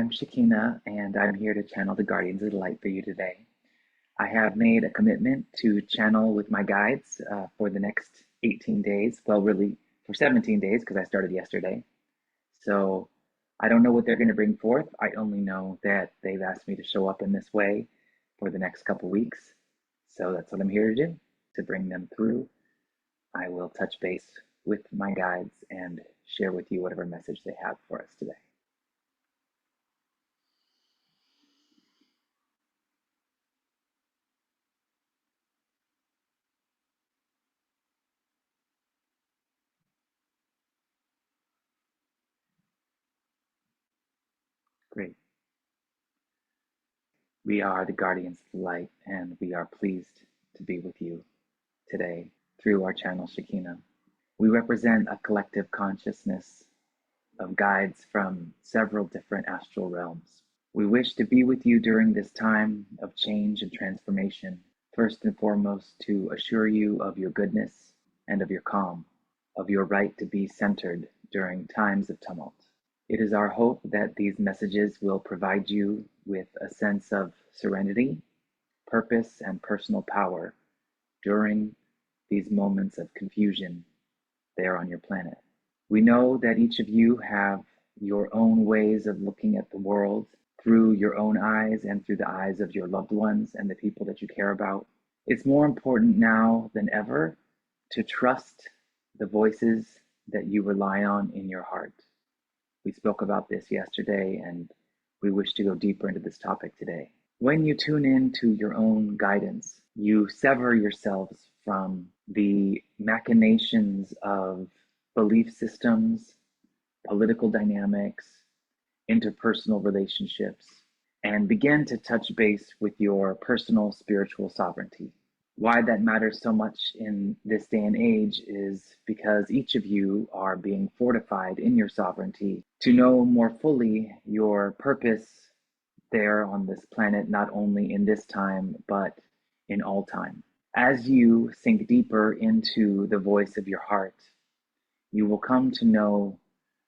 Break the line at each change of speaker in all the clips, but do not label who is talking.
I'm Shakina, and I'm here to channel the Guardians of the Light for you today. I have made a commitment to channel with my guides for the next 18 days. Well, really, for 17 days, because I started yesterday. So I don't know what they're going to bring forth. I only know that they've asked me to show up in this way for the next couple weeks. So that's what I'm here to do, to bring them through. I will touch base with my guides and share with you whatever message they have for us today. Great. We are the Guardians of the Light, and we are pleased to be with you today through our channel, Shakina. We represent a collective consciousness of guides from several different astral realms. We wish to be with you during this time of change and transformation, first and foremost to assure you of your goodness and of your calm, of your right to be centered during times of tumult. It is our hope that these messages will provide you with a sense of serenity, purpose, and personal power during these moments of confusion there on your planet. We know that each of you have your own ways of looking at the world through your own eyes and through the eyes of your loved ones and the people that you care about. It's more important now than ever to trust the voices that you rely on in your heart. We spoke about this yesterday, and we wish to go deeper into this topic today. When you tune in to your own guidance, you sever yourselves from the machinations of belief systems, political dynamics, interpersonal relationships, and begin to touch base with your personal spiritual sovereignty. Why that matters so much in this day and age is because each of you are being fortified in your sovereignty to know more fully your purpose there on this planet, not only in this time, but in all time. As you sink deeper into the voice of your heart, you will come to know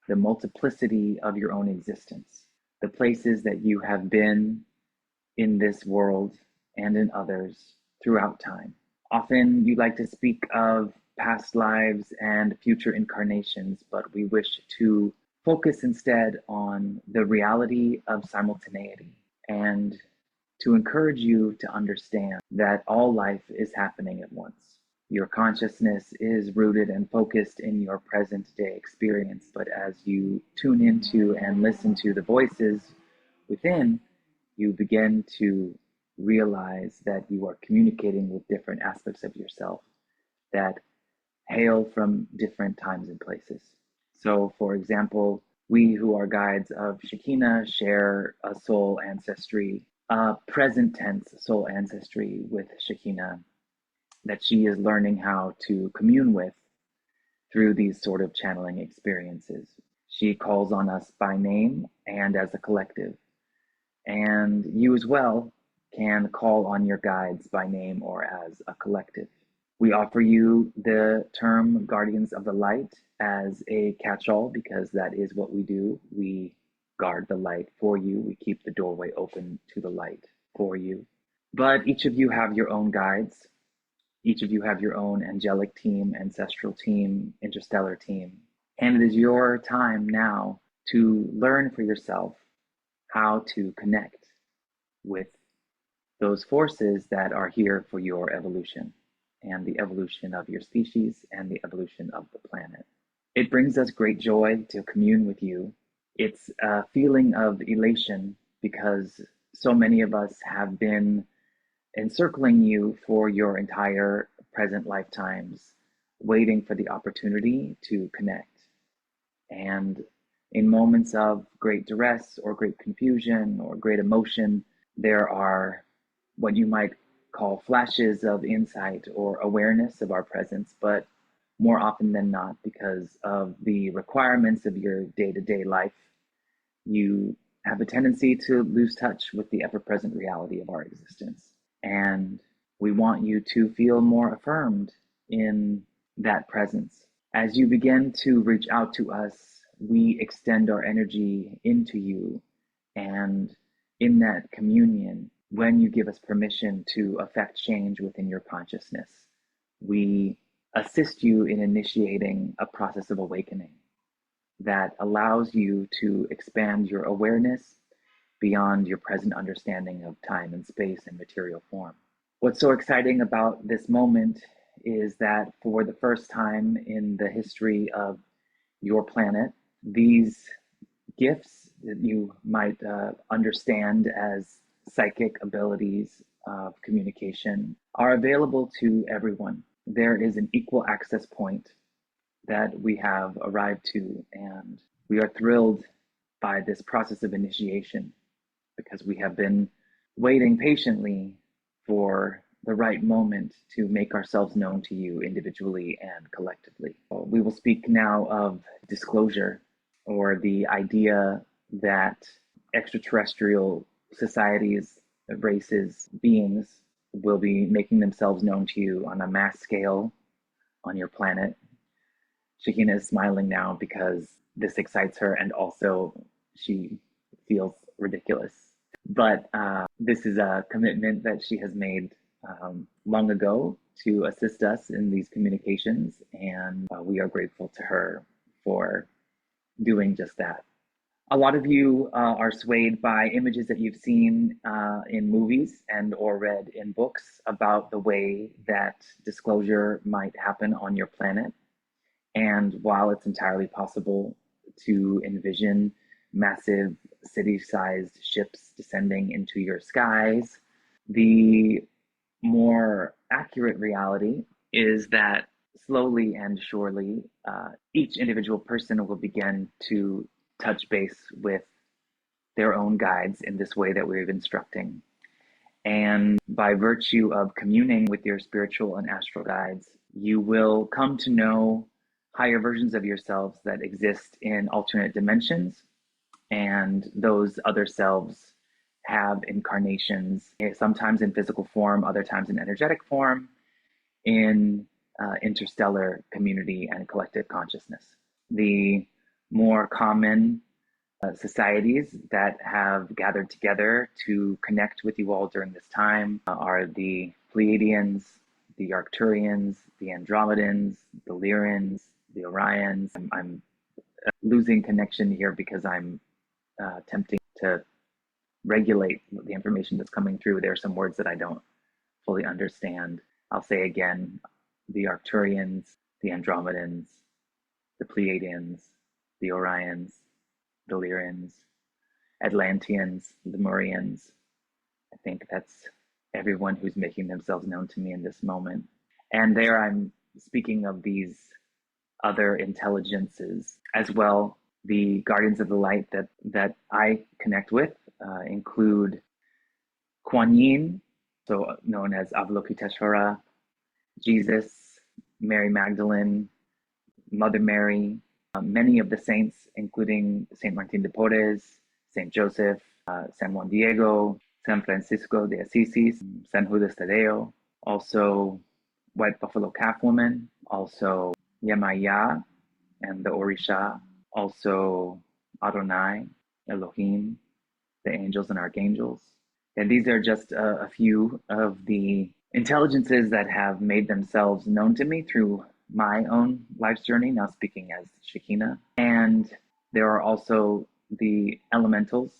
the multiplicity of your own existence, the places that you have been in this world and in others throughout time. Often you like to speak of past lives and future incarnations, but we wish to focus instead on the reality of simultaneity and to encourage you to understand that all life is happening at once. Your consciousness is rooted and focused in your present day experience, but as you tune into and listen to the voices within, you begin to realize that you are communicating with different aspects of yourself that hail from different times and places. So, for example, we who are guides of Shekhinah share a soul ancestry, a present tense soul ancestry with Shekhinah that she is learning how to commune with through these sort of channeling experiences. She calls on us by name and as a collective. And you as well can call on your guides by name or as a collective. We offer you the term Guardians of the Light as a catch-all because that is what we do. We guard the light for you. We keep the doorway open to the light for you. But each of you have your own guides. Each of you have your own angelic team, ancestral team, interstellar team. And it is your time now to learn for yourself how to connect with those forces that are here for your evolution and the evolution of your species and the evolution of the planet. It brings us great joy to commune with you. It's a feeling of elation because so many of us have been encircling you for your entire present lifetimes, waiting for the opportunity to connect. And in moments of great duress or great confusion or great emotion, there are what you might call flashes of insight or awareness of our presence, but more often than not, because of the requirements of your day-to-day life, you have a tendency to lose touch with the ever-present reality of our existence. And we want you to feel more affirmed in that presence. As you begin to reach out to us, we extend our energy into you And in that communion, when you give us permission to affect change within your consciousness, we assist you in initiating a process of awakening that allows you to expand your awareness beyond your present understanding of time and space and material form. What's so exciting about this moment is that for the first time in the history of your planet, these gifts that you might understand as psychic abilities of communication are available to everyone. There is an equal access point that we have arrived to, and we are thrilled by this process of initiation because we have been waiting patiently for the right moment to make ourselves known to you individually and collectively. We will speak now of disclosure, or the idea that extraterrestrial societies, races, beings will be making themselves known to you on a mass scale on your planet. Shekina is smiling now because this excites her, and also she feels ridiculous. But this is a commitment that she has made long ago to assist us in these communications, and we are grateful to her for doing just that. A lot of you are swayed by images that you've seen in movies and or read in books about the way that disclosure might happen on your planet. And while it's entirely possible to envision massive city-sized ships descending into your skies, the more accurate reality is that slowly and surely, each individual person will begin to touch base with their own guides in this way that we're instructing. And by virtue of communing with your spiritual and astral guides, you will come to know higher versions of yourselves that exist in alternate dimensions. And those other selves have incarnations, sometimes in physical form, other times in energetic form, in interstellar community and collective consciousness. The more common societies that have gathered together to connect with you all during this time are the Pleiadians, the Arcturians, the Andromedans, the Lyrians, the Orions. I'm losing connection here because I'm attempting to regulate the information that's coming through. There are some words that I don't fully understand. I'll say again, the Arcturians, the Andromedans, the Pleiadians, the Orions, the Lyrians, Atlanteans, the Murians. I think that's everyone who's making themselves known to me in this moment. And there I'm speaking of these other intelligences as well. The guardians of the light that I connect with include Kuan Yin, so known as Avalokiteshvara, Jesus, Mary Magdalene, Mother Mary, many of the saints, including Saint Martin de Porres, Saint Joseph, San Juan Diego, San Francisco de Assisi, San Judas Tadeo, also White Buffalo Calf Woman, also Yemaya and the Orisha, also Adonai, Elohim, the angels and archangels. And these are just a few of the intelligences that have made themselves known to me through my own life's journey, now speaking as Shekina. And there are also the elementals,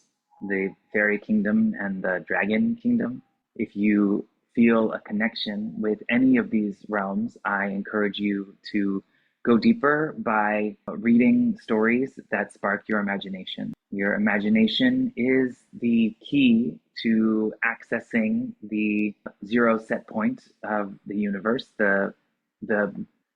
the fairy kingdom and the dragon kingdom. If you feel a connection with any of these realms, I encourage you to go deeper by reading stories that spark your imagination. Your imagination is the key to accessing the zero set point of the universe, the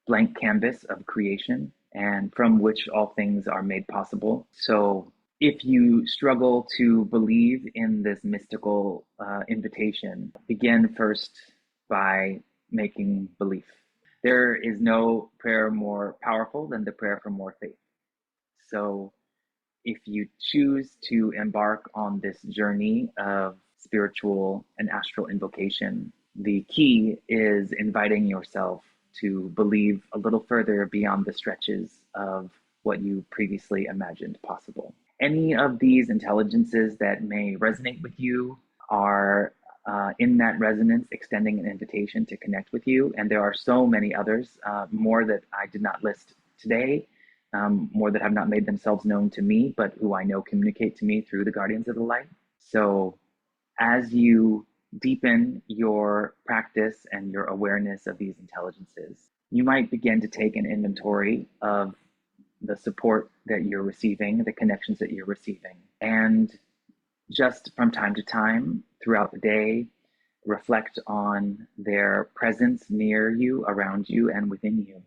blank canvas of creation, and from which all things are made possible. So if you struggle to believe in this mystical invitation, begin first by making belief. There is no prayer more powerful than the prayer for more faith. So if you choose to embark on this journey of spiritual and astral invocation, the key is inviting yourself to believe a little further beyond the stretches of what you previously imagined possible. Any of these intelligences that may resonate with you are in that resonance, extending an invitation to connect with you. And there are so many others, more that I did not list today, more that have not made themselves known to me, but who I know communicate to me through the Guardians of the Light. So as you deepen your practice and your awareness of these intelligences, you might begin to take an inventory of the support that you're receiving, the connections that you're receiving, and just from time to time throughout the day, reflect on their presence near you, around you, and within you.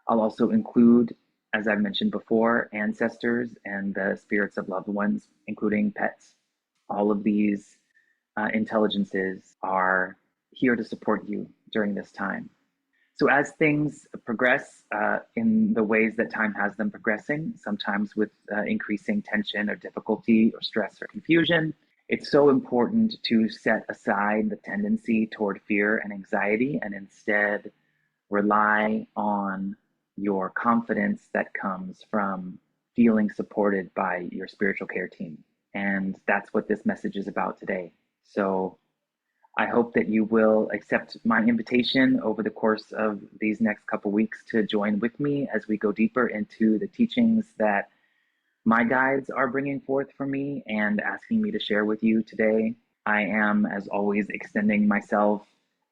I'll also include, as I've mentioned before, ancestors and the spirits of loved ones, including pets. All of these intelligences are here to support you during this time. So as things progress in the ways that time has them progressing, sometimes with increasing tension or difficulty or stress or confusion, it's so important to set aside the tendency toward fear and anxiety and instead rely on your confidence that comes from feeling supported by your spiritual care team. And that's what this message is about today. So I hope that you will accept my invitation over the course of these next couple weeks to join with me as we go deeper into the teachings that my guides are bringing forth for me and asking me to share with you today. I am, as always, extending myself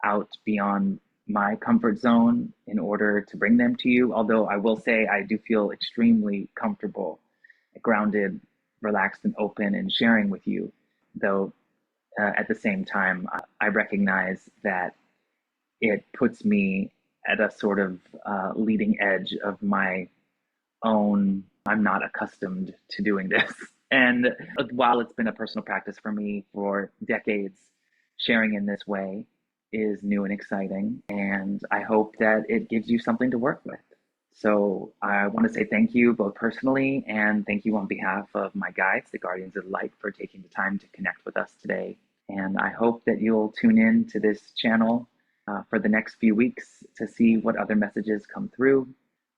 out beyond my comfort zone in order to bring them to you. Although I will say I do feel extremely comfortable, grounded, relaxed, and open in sharing with you, though at the same time, I recognize that it puts me at a sort of leading edge of my own. I'm not accustomed to doing this. And while it's been a personal practice for me for decades, sharing in this way is new and exciting. And I hope that it gives you something to work with. So I want to say thank you both personally and thank you on behalf of my guides, the Guardians of the Light, for taking the time to connect with us today. And I hope that you'll tune in to this channel for the next few weeks to see what other messages come through.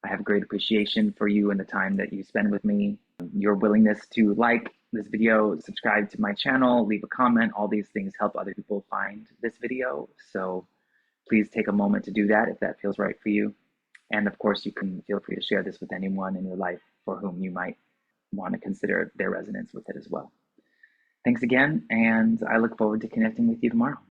I have great appreciation for you and the time that you spend with me. Your willingness to like this video, subscribe to my channel, leave a comment, all these things help other people find this video. So please take a moment to do that if that feels right for you. And of course, you can feel free to share this with anyone in your life for whom you might want to consider their resonance with it as well. Thanks again, and I look forward to connecting with you tomorrow.